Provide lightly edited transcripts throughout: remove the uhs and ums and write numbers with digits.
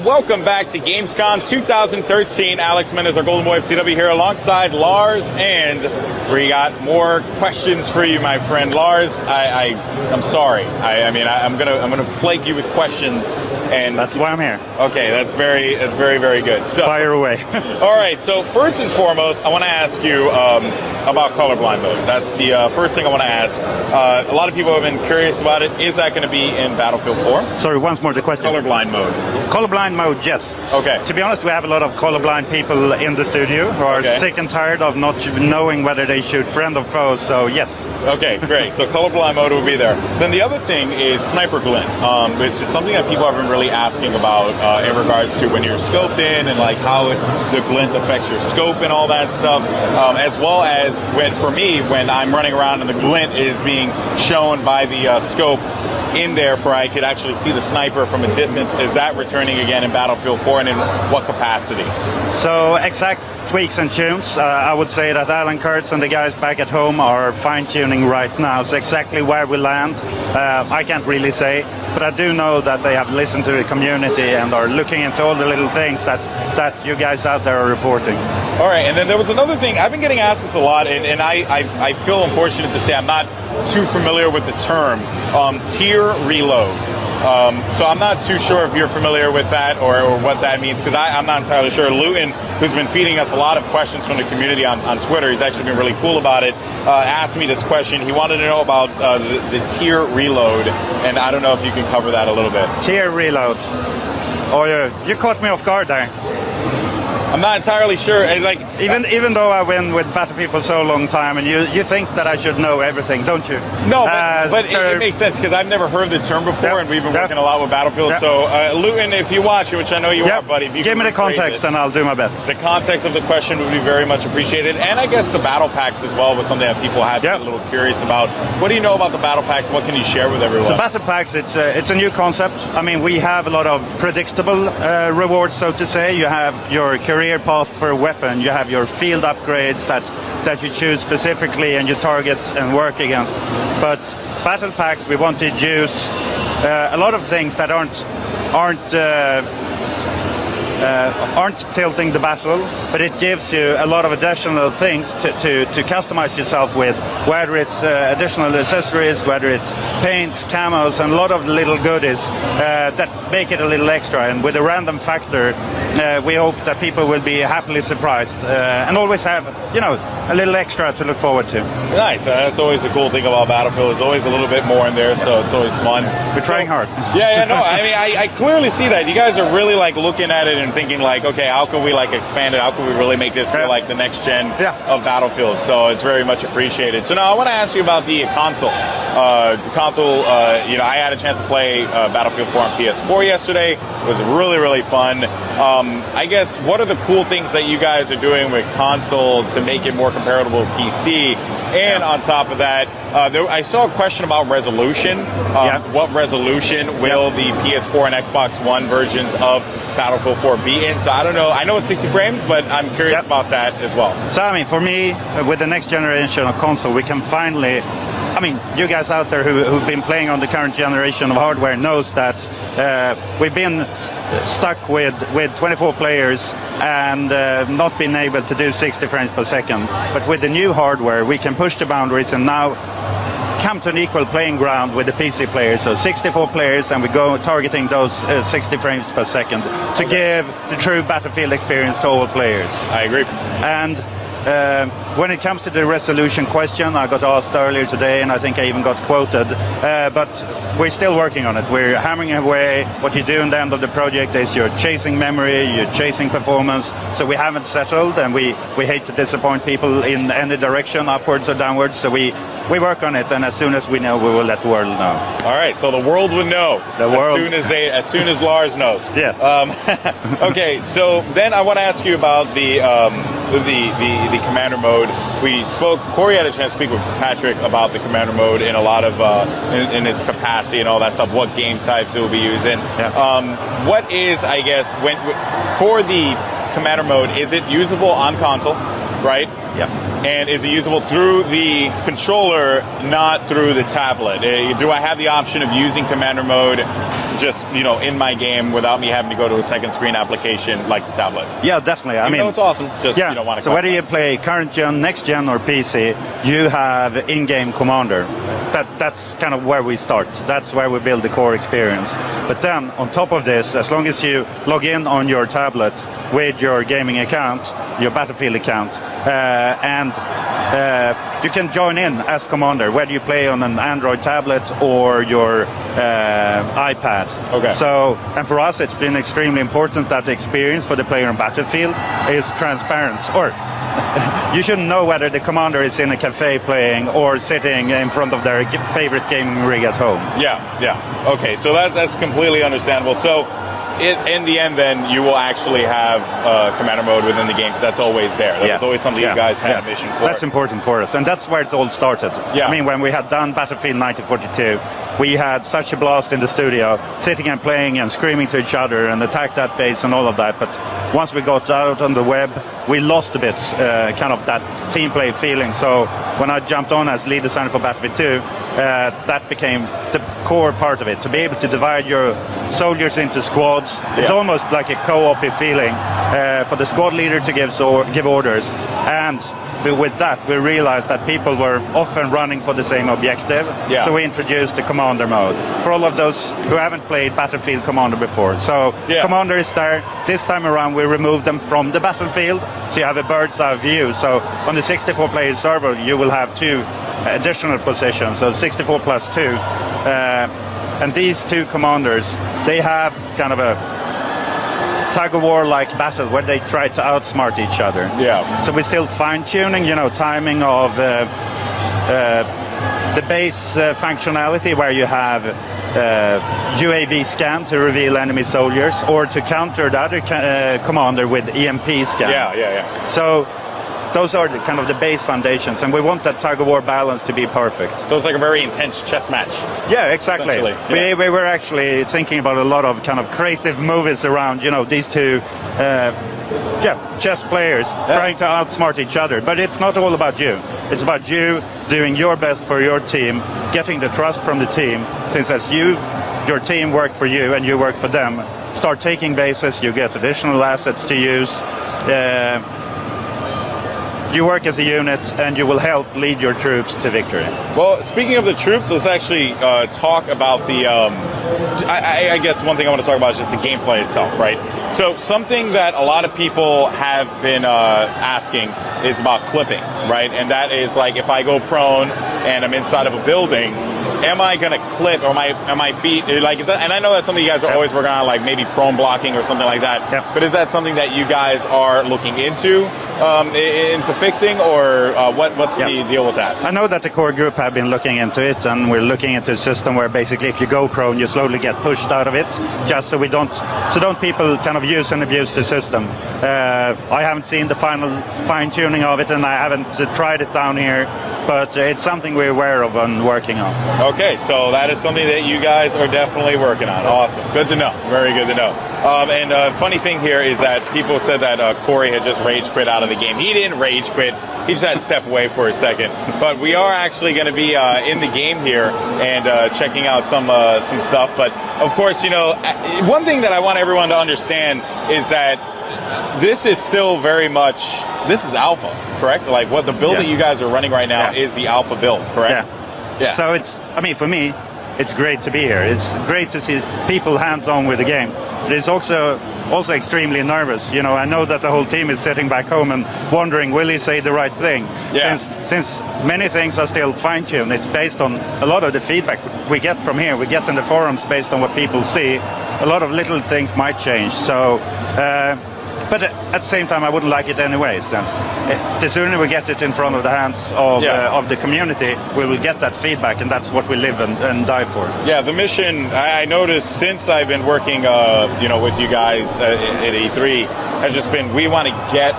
welcome back to Gamescom 2013. Alex Mendez, our Golden Boy of TW here alongside Lars, and we got more questions for you, my friend. Lars, I'm sorry. I'm gonna plague you with questions, and that's why I'm here. Okay, that's very good. So, fire away. All right. So first and foremost, I want to ask you about colorblind mode. That's the first thing I want to ask. A lot of people have been curious about it. Is that going to be in Battlefield 4? Sorry, once more the question. Colorblind mode. Colorblind mode, yes. Okay. To be honest, we have a lot of colorblind people in the studio who are sick and tired of not knowing whether they shoot friend or foe, so yes. Okay, great. So colorblind mode will be there. Then the other thing is sniper glint, which is something that people have been really asking about in regards to when you're scoped in and like how the glint affects your scope and all that stuff, as well as when I'm running around and the glint is being shown by the scope in there for I could actually see the sniper from a distance. Is that returning again in Battlefield 4, and in what capacity? So exact tweaks and tunes. I would say that Alan Kurtz and the guys back at home are fine-tuning right now. So exactly where we land, I can't really say, but I do know that they have listened to the community and are looking into all the little things that you guys out there are reporting. All right, and then there was another thing. I've been getting asked this a lot, and I feel unfortunate to say I'm not too familiar with the term, tier reload. So I'm not too sure if you're familiar with that or what that means, because I'm not entirely sure. Luton, who's been feeding us a lot of questions from the community on Twitter, he's actually been really cool about it, asked me this question. He wanted to know about the tier reload, and I don't know if you can cover that a little bit. Tier reload. Oh, you caught me off guard there. I'm not entirely sure. Like even though I've been with Battlefield for so long time, and you think that I should know everything, don't you? No, but it makes sense, because I've never heard the term before, and we've been working a lot with Battlefield. So, Luton, if you watch, which I know you are, buddy, if you give me the context, and I'll do my best. The context of the question would be very much appreciated, and I guess the battle packs as well was something that people have been a little curious about. What do you know about the battle packs? What can you share with everyone? So battle packs, it's a new concept. I mean, we have a lot of predictable rewards, so to say. You have your career path for weapon, you have your field upgrades that you choose specifically and you target and work against. But battle packs, we want to use a lot of things that aren't tilting the battle, but it gives you a lot of additional things to customize yourself with, whether it's additional accessories, whether it's paints, camos, and a lot of little goodies that make it a little extra. And with a random factor, we hope that people will be happily surprised and always have, a little extra to look forward to. Nice. That's always a cool thing about Battlefield. There's always a little bit more in there, so it's always fun. We're trying hard. Yeah, no. I mean, I clearly see that. You guys are really like looking at it and thinking like, okay, how can we like expand it? How can we really make this feel like the next gen of Battlefield? So it's very much appreciated. So now I want to ask you about the console. I had a chance to play Battlefield 4 on PS4 yesterday. It was really fun. I guess, what are the cool things that you guys are doing with console to make it more comparable to PC? And on top of that, I saw a question about resolution. What resolution will the PS4 and Xbox One versions of Battlefield 4 be in? So I don't know. I know it's 60 frames, but I'm curious about that as well. So I mean, for me, with the next generation of console, we can finally... I mean, you guys out there who've been playing on the current generation of hardware knows that we've been stuck with 24 players and not been able to do 60 frames per second. But with the new hardware, we can push the boundaries and now come to an equal playing ground with the PC players. So 64 players, and we go targeting those 60 frames per second to give the true Battlefield experience to all players. I agree. And when it comes to the resolution question, I got asked earlier today, and I think I even got quoted, but we're still working on it. We're hammering away. What you do in the end of the project is you're chasing memory, you're chasing performance, so we haven't settled, and we hate to disappoint people in any direction, upwards or downwards, so we work on it, and as soon as we know, we will let the world know. All right, so the world would know as soon as Lars knows. Yes. Okay, so then I want to ask you about the commander mode. Corey had a chance to speak with Patrick about the commander mode in a lot of in its capacity and all that stuff, what game types it will be using. What is, I guess, for the commander mode, is it usable on console? right? Yeah. And is it usable through the controller, not through the tablet? Do I have the option of using Commander mode just, in my game without me having to go to a second screen application like the tablet? Yeah, definitely. I mean, it's awesome. Just yeah. you don't want to. So whether you play current gen, next gen, or PC, you have in-game Commander. That's kind of where we start. That's where we build the core experience. But then on top of this, as long as you log in on your tablet with your gaming account, your Battlefield account, and you can join in as Commander, whether you play on an Android tablet or your iPad. Okay. So, and for us, it's been extremely important that the experience for the player on Battlefield is transparent. Or you shouldn't know whether the Commander is in a cafe playing or sitting in front of their favorite gaming rig at home. Yeah. Okay, so that's completely understandable. So, in the end, then, you will actually have Commander mode within the game, because that's always there. That's always something you guys had a mission for. That's important for us, and that's where it all started. Yeah. I mean, when we had done Battlefield 1942, we had such a blast in the studio, sitting and playing and screaming to each other and attack that base and all of that. But once we got out on the web, we lost a bit kind of that team play feeling. So when I jumped on as lead designer for Battlefield 2, that became the core part of it. To be able to divide your soldiers into squads, it's almost like a co-op feeling for the squad leader to give orders. And with that, we realized that people were often running for the same objective. Yeah. So we introduced the Commander mode for all of those who haven't played Battlefield Commander before. So Commander is there. This time around, we removed them from the battlefield, so you have a bird's eye view. So on the 64-player server, you will have 2 additional positions, so 64 plus 2. And these 2 commanders, they have kind of a tug-of-war-like battle where they try to outsmart each other. Yeah. So we're still fine-tuning, timing of the base functionality, where you have UAV scan to reveal enemy soldiers, or to counter the other commander with EMP scan. Yeah. So those are kind of the base foundations, and we want that tug-of-war balance to be perfect. So it's like a very intense chess match. Yeah, exactly. Yeah. We were actually thinking about a lot of kind of creative movies around, these 2 chess players trying to outsmart each other. But it's not all about you. It's about you doing your best for your team, getting the trust from the team, since as your team work for you and you work for them, start taking bases, you get additional assets to use. You work as a unit, and you will help lead your troops to victory. Well, speaking of the troops, let's actually talk about the... I guess one thing I want to talk about is just the gameplay itself, right? So something that a lot of people have been asking is about clipping, right? And that is like, if I go prone and I'm inside of a building, am I going to clip, or am my feet, like, is that, and I know that's something you guys are always working on, like maybe prone blocking or something like that, but is that something that you guys are looking into fixing, or what's the deal with that? I know that the core group have been looking into it, and we're looking into a system where basically if you go prone, you slowly get pushed out of it, just so don't people kind of use and abuse the system. I haven't seen the final fine-tuning of it, and I haven't tried it down here, but it's something we're aware of and working on. Okay, so that is something that you guys are definitely working on. Awesome. Good to know. Very good to know. And funny thing here is that people said that Corey had just rage quit out of the game. He didn't rage quit. He just had to step away for a second. But we are actually going to be in the game here and checking out some stuff. But of course, one thing that I want everyone to understand is that this is still very much, this is alpha, correct? Like what the build that you guys are running right now is the alpha build, correct? Yeah. So for me, it's great to be here. It's great to see people hands-on with the game. But it's also extremely nervous. I know that the whole team is sitting back home and wondering, will he say the right thing? Yeah. Since many things are still fine-tuned, it's based on a lot of the feedback we get from here. We get in the forums based on what people see. A lot of little things might change. So, but at the same time, I wouldn't like it anyway, since the sooner we get it in front of the hands of the community, we will get that feedback, and that's what we live and die for. Yeah, the mission, I noticed since I've been working with you guys at E3, has just been, we want to get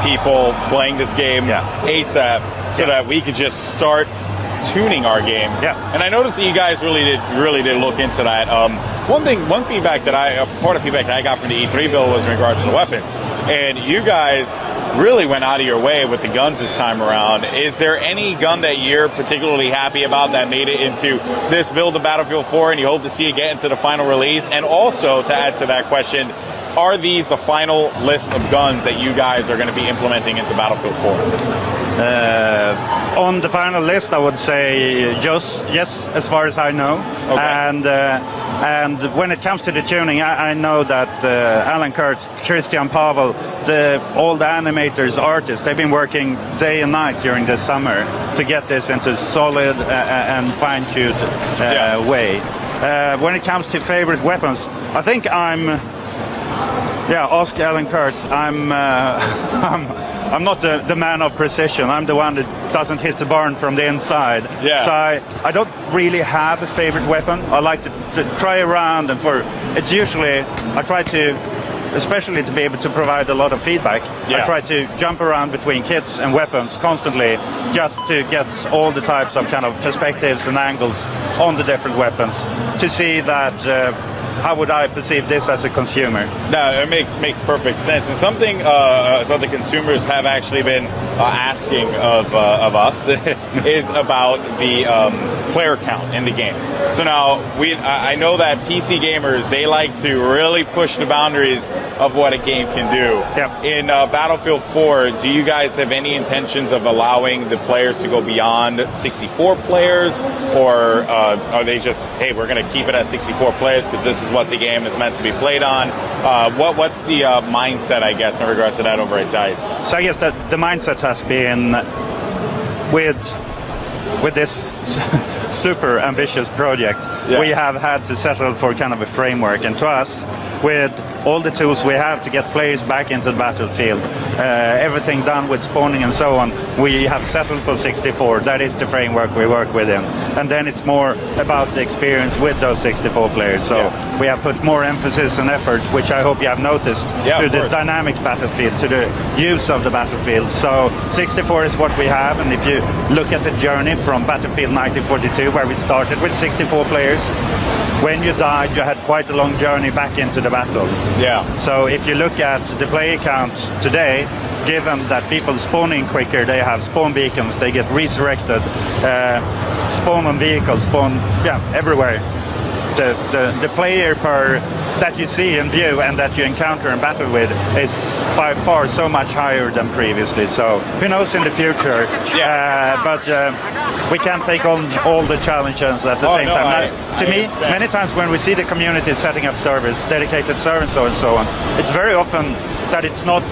people playing this game ASAP so that we could just start tuning our game. And I noticed that you guys really did look into that. One feedback that part of feedback that I got from the E3 build was in regards to the weapons. And you guys really went out of your way with the guns this time around. Is there any gun that you're particularly happy about that made it into this build of Battlefield 4 and you hope to see it get into the final release? And also, to add to that question, are these the final list of guns that you guys are going to be implementing into Battlefield 4? On the final list, I would say yes, as far as I know. Okay. And when it comes to the tuning, I know that Alan Kurtz, Christian Pavel, all the animators, artists, they've been working day and night during this summer to get this into solid and fine-tuned way. When it comes to favorite weapons, I think ask Alan Kurtz. I'm not the man of precision. I'm the one that doesn't hit the barn from the inside. Yeah. So I don't really have a favorite weapon. I like to try around, and it's usually I try to, especially to be able to provide a lot of feedback. Yeah. I try to jump around between kits and weapons constantly, just to get all the types of kind of perspectives and angles on the different weapons to see that. How would I perceive this as a consumer? No, it makes perfect sense. And something the consumers have actually been asking of us is about the player count in the game. So now I know that PC gamers, they like to really push the boundaries of what a game can do. Yep. In Battlefield 4, do you guys have any intentions of allowing the players to go beyond 64 players, or are they just, hey, we're going to keep it at 64 players because this is what the game is meant to be played on? What's the mindset, I guess, in regards to that over at DICE? So I guess that the mindset has been with this super ambitious project, we have had to settle for kind of a framework, and to us, with all the tools we have to get players back into the battlefield, everything done with spawning and so on, we have settled for 64. That is the framework we work within. And then it's more about the experience with those 64 players. So we have put more emphasis and effort, which I hope you have noticed, to the dynamic battlefield, to the use of the battlefield. So 64 is what we have, and if you look at the journey from Battlefield 1942, where we started with 64 players, when you died, you had quite a long journey back into the battle. Yeah. So if you look at the player count today, given that people spawning quicker, they have spawn beacons, they get resurrected, spawn on vehicles, spawn everywhere. The player per that you see in view and that you encounter and battle with is by far so much higher than previously. So who knows in the future? But we can't take on all the challenges at the same time. To me, many times when we see the community setting up servers, dedicated servers and so on, it's very often that it's not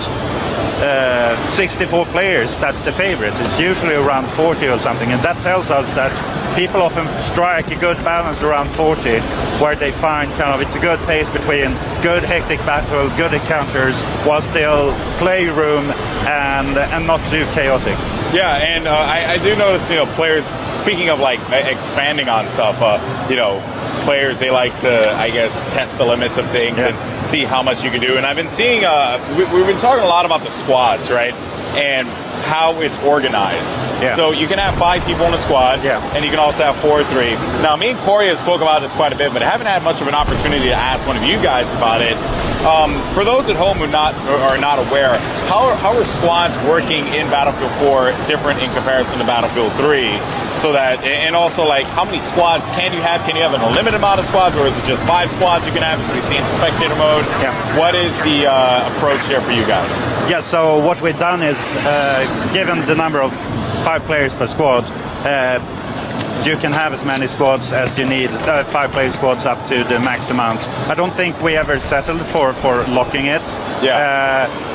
64 players that's the favorite. It's usually around 40 or something, and that tells us that people often strike a good balance around 40, where they find kind of it's a good pace between good hectic battle, good encounters, while still playroom and not too chaotic. Yeah, and I do notice, players, speaking of like expanding on stuff, players, they like to, I guess, test the limits of things and see how much you can do. And I've been seeing, we've been talking a lot about the squads, right? And how it's organized. Yeah. So you can have 5 people in a squad, and you can also have 4 or 3. Now, me and Corey have spoke about this quite a bit, but I haven't had much of an opportunity to ask one of you guys about it. For those at home who are not aware, how are squads working in Battlefield 4 different in comparison to Battlefield 3? So that, and also like, how many squads can you have? Can you have an unlimited amount of squads, or is it just 5 squads you can have, as we see in spectator mode? Yeah. What is the approach here for you guys? Yeah, so what we've done is, given the number of 5 players per squad, you can have as many squads as you need, 5-player squads up to the max amount. I don't think we ever settled for locking it.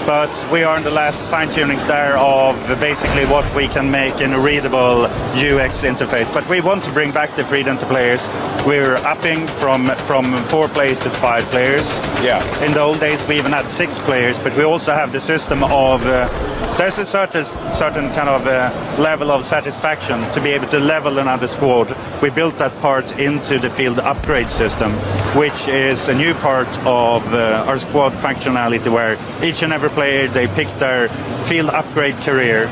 But we are in the last fine-tunings there of basically what we can make in a readable UX interface. But we want to bring back the freedom to players. We're upping from 4 players to 5 players. Yeah. In the old days, we even had 6 players, but we also have the system of there's a certain kind of level of satisfaction to be able to level another squad. We built that part into the field upgrade system, which is a new part of our squad functionality, where each and every player, they pick their field upgrade career.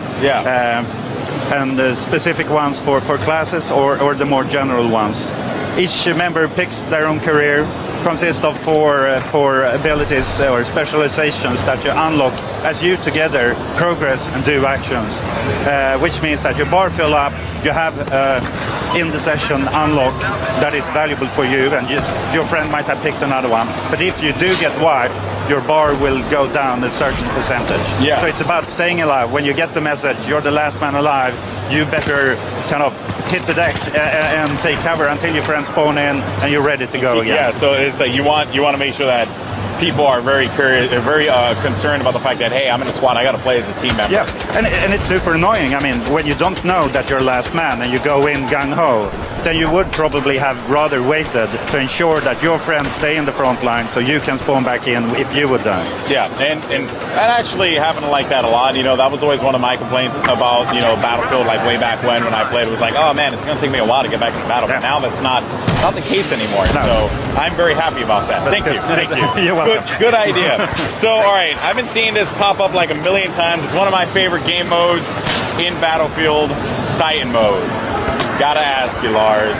And specific ones for classes or the more general ones. Each member picks their own career, consists of four abilities or specializations that you unlock as you together progress and do actions, which means that your bar fill up, you have in the session unlock that is valuable for you, and your friend might have picked another one. But if you do get wiped, your bar will go down a certain percentage. Yeah. So it's about staying alive. When you get the message, you're the last man alive, you better kind of hit the deck and take cover until your friends spawn in and you're ready to go again. Yeah, so it's like you want to make sure that people are very curious, very concerned about the fact that, hey, I'm in a squad, I got to play as a team member. Yeah, and it's super annoying. I mean, when you don't know that you're last man and you go in gung-ho, then you would probably have rather waited to ensure that your friends stay in the front line so you can spawn back in if you would die. Yeah, and that actually happened like that a lot. You know, that was always one of my complaints about, you know, Battlefield, like way back when I played. It was like, oh man, it's going to take me a while to get back into battle. But now that's not the case anymore. No. So I'm very happy about that. Thank you. You're welcome. Good idea. So, all right, I've been seeing this pop up like a million times. It's one of my favorite game modes in Battlefield, Titan mode. Gotta ask you, Lars.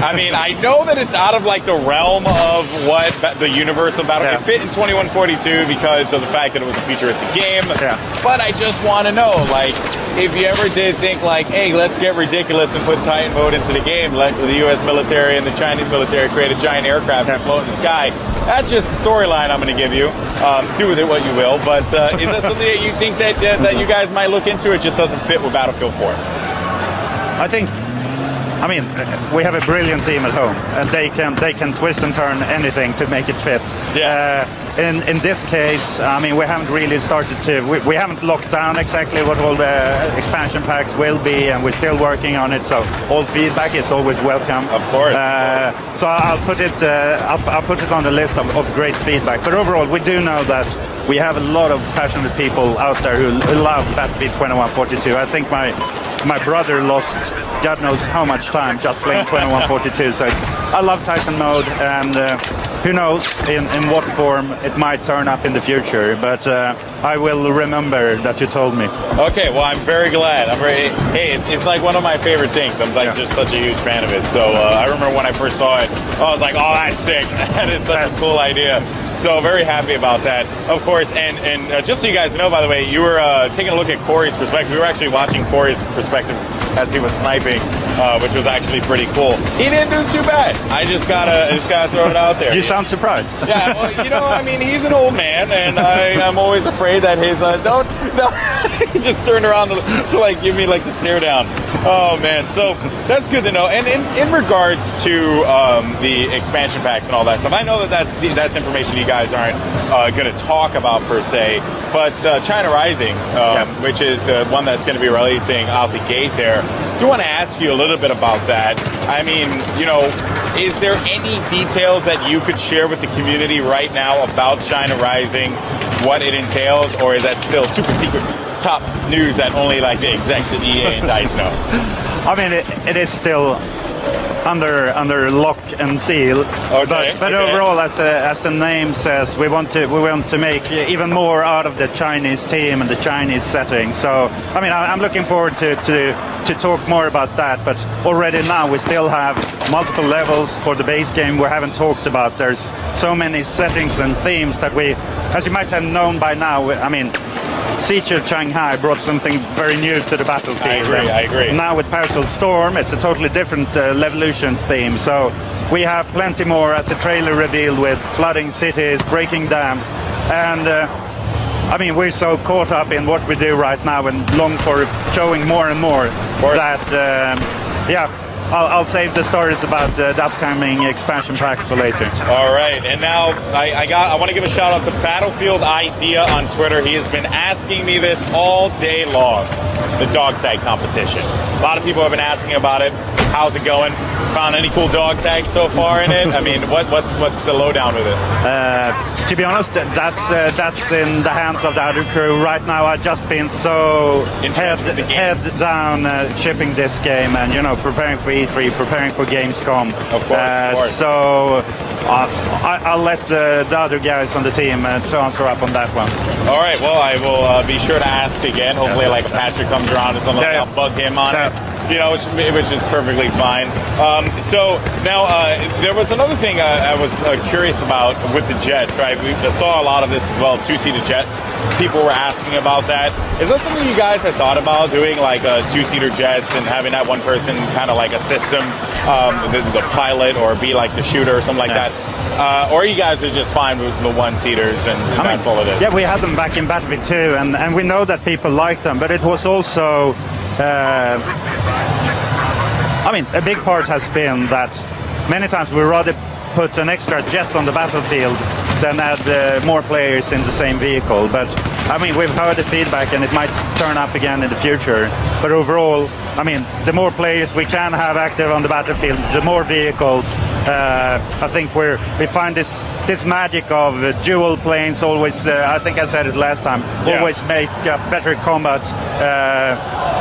I mean, I know that it's out of like the realm of what the universe of Battlefield. It fit in 2142 because of the fact that it was a futuristic game. Yeah. But I just want to know, like, if you ever did think like, hey, let's get ridiculous and put Titan mode into the game, like the U.S. military and the Chinese military create a giant aircraft and float in the sky. That's just the storyline I'm going to give you. Do with it what you will. But is that something that you think that that you guys might look into? It just doesn't fit with Battlefield 4. I mean, we have a brilliant team at home, and they can twist and turn anything to make it fit. Yeah. In this case, I mean, we haven't really started to. We haven't locked down exactly what all the expansion packs will be, and we're still working on it. So all feedback is always welcome. Of course. So I'll put it. I'll put it on the list of great feedback. But overall, we do know that we have a lot of passionate people out there who love Battlefield 2142. I think my brother lost God knows how much time just playing 2142. So I love Titan mode, and who knows in what form it might turn up in the future. But I will remember that you told me. Okay, well, I'm very glad. Hey, it's like one of my favorite things. I'm like just such a huge fan of it. So I remember when I first saw it, I was like, oh, that's sick. That is such a cool idea. So very happy about that, of course. And just so you guys know, by the way, you were taking a look at Corey's perspective. We were actually watching Corey's perspective as he was sniping, which was actually pretty cool. He didn't do too bad. I just gotta throw it out there. You sound surprised. Yeah, well, you know, I mean, he's an old man, and I'm always afraid that his don't. He just turned around to like give me like the stare down. Oh man, so that's good to know. And in regards to the expansion packs and all that stuff, I know that that's information you guys aren't going to talk about per se, but China Rising, which is one that's going to be releasing out the gate there. I do want to ask you a little bit about that. I mean, you know, is there any details that you could share with the community right now about China Rising, what it entails, or is that still super secret top news that only like the execs at EA and DICE know? I mean, it is still under lock and seal. Okay, but overall, as the name says, we want to make even more out of the Chinese team and the Chinese setting. So I mean, I'm looking forward to talk more about that. But already now we still have multiple levels for the base game we haven't talked about. There's so many settings and themes that we, as you might have known by now, I mean, Siege of Shanghai brought something very new to the battlefield. I agree. Now with Parcel Storm, it's a totally different Levolution theme. So we have plenty more, as the trailer revealed, with flooding cities, breaking dams, and I mean, we're so caught up in what we do right now and long for showing more and more that, yeah. I'll save the stories about the upcoming expansion packs for later. All right, and now I want to give a shout out to Battlefield Idea on Twitter. He has been asking me this all day long, the dog tag competition. A lot of people have been asking about it. How's it going? Found any cool dog tags so far in it? I mean, what's the lowdown with it? To be honest, that's in the hands of the other crew. Right now, I've just been so head down shipping this game and, you know, preparing for E3, preparing for Gamescom. Of course. So I'll let the other guys on the team to answer up on that one. All right. Well, I will be sure to ask again. Hopefully, like if Patrick comes around or something, I'll bug him on it. you know, which is perfectly fine. So now there was another thing I was curious about with the jets, right? We saw a lot of this as well, two-seater jets. People were asking about that. Is that something you guys had thought about doing, like two-seater jets and having that one person kind of like assist them, the pilot, or be like the shooter or something like that? Or you guys are just fine with the one-seaters and that's all it is? Yeah, we had them back in Battlefield 2, and we know that people like them, but it was also, I mean, a big part has been that many times we rather put an extra jet on the battlefield than add more players in the same vehicle. But I mean, we've heard the feedback, and it might turn up again in the future. But overall, I mean, the more players we can have active on the battlefield, the more vehicles. I think we find this magic of dual planes always. I think I said it last time. Always make better combat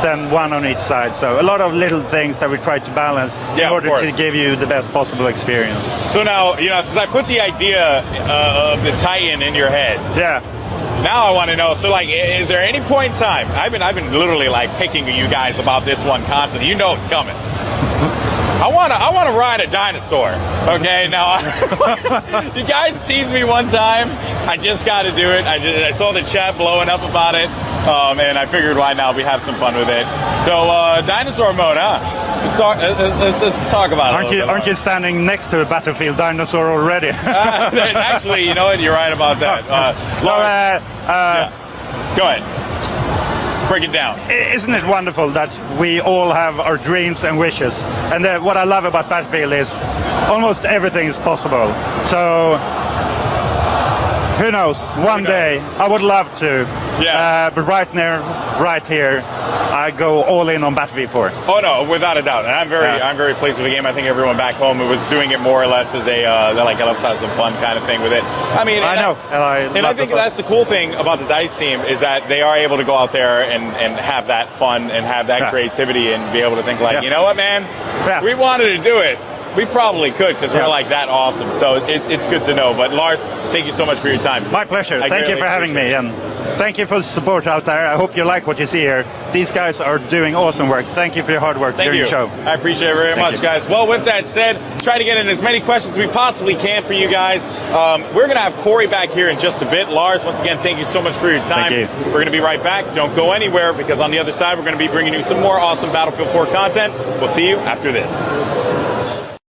than one on each side. So a lot of little things that we try to balance in order to give you the best possible experience. So now, you know, since I put the idea of the Titan in your head. Yeah. Now I want to know, so like, is there any point in time, I've been literally like picking you guys about this one constantly, you know it's coming. I want to ride a dinosaur, okay? Now, you guys teased me one time, I just got to do it, I saw the chat blowing up about it, and I figured why not, we have some fun with it. So, dinosaur mode, huh? Let's talk about it. Aren't you standing next to a battlefield dinosaur already? Actually, you know what? You're right about that. Yeah. Go ahead. Break it down. Isn't it wonderful that we all have our dreams and wishes? And what I love about Battlefield is almost everything is possible. So who knows? One day I would love to. Yeah. But right here, I go all in on Battlefield 4. Oh no, without a doubt, and I'm very pleased with the game. I think everyone back home was doing it more or less as a like let's have some fun kind of thing with it. I mean, I think that's the cool thing about the DICE team is that they are able to go out there and have that fun and have that creativity and be able to think like, you know what, man, we wanted to do it. We probably could because we're like that awesome. So it's good to know. But Lars, thank you so much for your time. My pleasure. Thank you for having me. And thank you for the support out there. I hope you like what you see here. These guys are doing awesome work. Thank you for your hard work during the show. I appreciate it very much, guys. Well, with that said, try to get in as many questions as we possibly can for you guys. We're going to have Corey back here in just a bit. Lars, once again, thank you so much for your time. Thank you. We're going to be right back. Don't go anywhere because on the other side, we're going to be bringing you some more awesome Battlefield 4 content. We'll see you after this.